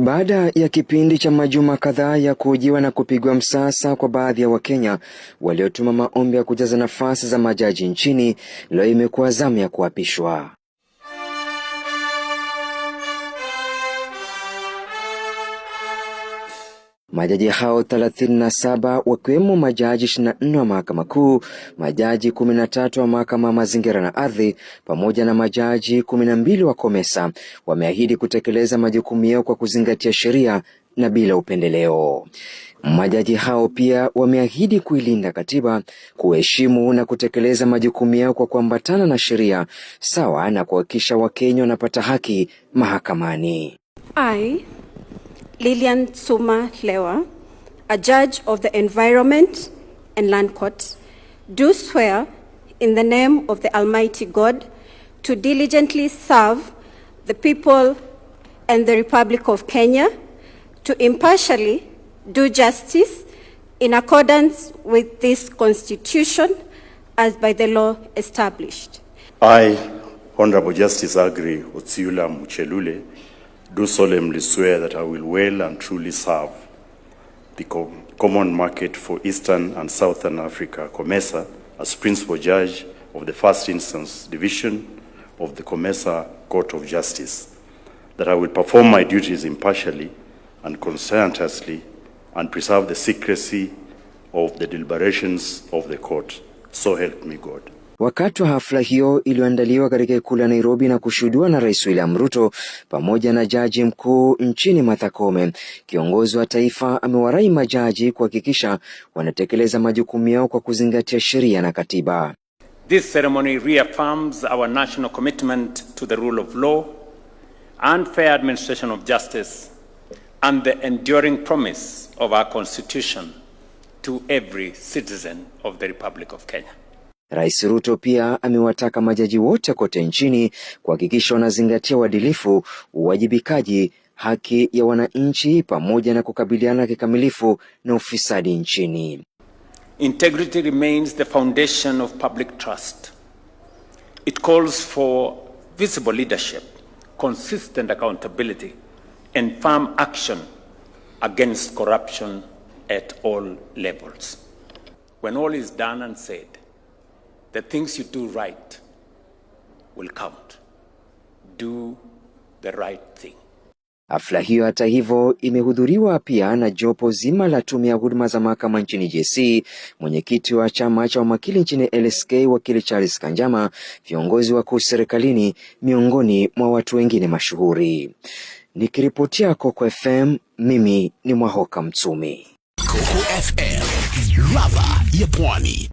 Baada ya kipindi cha majuma kadhaa ya kuhojiwa na kupigwa msasa kwa baadhi ya Wakenya waliotuma maombi ya kujaza nafasi za majaji nchini, leo imekuwa zamu ya kuapishwa. Majaji hao 37 wakiwemo majaji 24 wa mahakama kuu, majaji 13 wa mahakama mazingira na ardhi, pamoja na majaji 12 wa Komesa wameahidi kutekeleza majukumu yao kwa kuzingatia sheria na bila upendeleo. Majaji hao pia wameahidi kuilinda katiba, kuheshimu na kutekeleza majukumu yao kwa kuambatana na sheria, sawa na kuhakikisha Wakenya wanapata haki mahakamani. Lilian Suma Lewa, a judge of the Environment and Land Court, do swear in the name of the Almighty God to diligently serve the people and the Republic of Kenya, to impartially do justice in accordance with this Constitution as by the law established. I, Honorable Justice Aggrey Otsiula Muchelule, do solemnly swear that I will well and truly serve the Common Market for Eastern and Southern Africa, COMESA, as Principal Judge of the First Instance Division of the COMESA Court of Justice, that I will perform my duties impartially and conscientiously and preserve the secrecy of the deliberations of the court. So help me God. Wakati wa hafla hiyo iliyoandaliwa katika ikulu ya Nairobi na kushuhudiwa na Rais William Ruto pamoja na Jaji Mkuu nchini Martha Koome, kiongozi wa taifa amewarai majaji kuhakikisha wanatekeleza majukumu yao kwa kuzingatia sheria na katiba. This ceremony reaffirms our national commitment to the rule of law and fair administration of justice and the enduring promise of our Constitution to every citizen of the Republic of Kenya. Rais Ruto pia amewataka majaji wote kote nchini kuhakikisha wanazingatia uadilifu, uwajibikaji, haki ya wananchi pamoja na kukabiliana kikamilifu na ufisadi nchini. Integrity remains the foundation of public trust. It calls for visible leadership, consistent accountability, and firm action against corruption at all levels. When all is done and said, the things you do right will count. Do the right thing. Hafla hiyo hata hivyo imehudhuriwa pia na jopo zima la tume ya huduma za mahakama nchini JSC, mwenyekiti wa chama cha mawakili nchini LSK wakili Charles Kanjama, viongozi wakuu serikalini, miongoni mwa watu wengine mashuhuri. Nikiripotia Coco FM, mimi ni Mwahoka Mtsumi. Coco FM, ladha ya Pwani.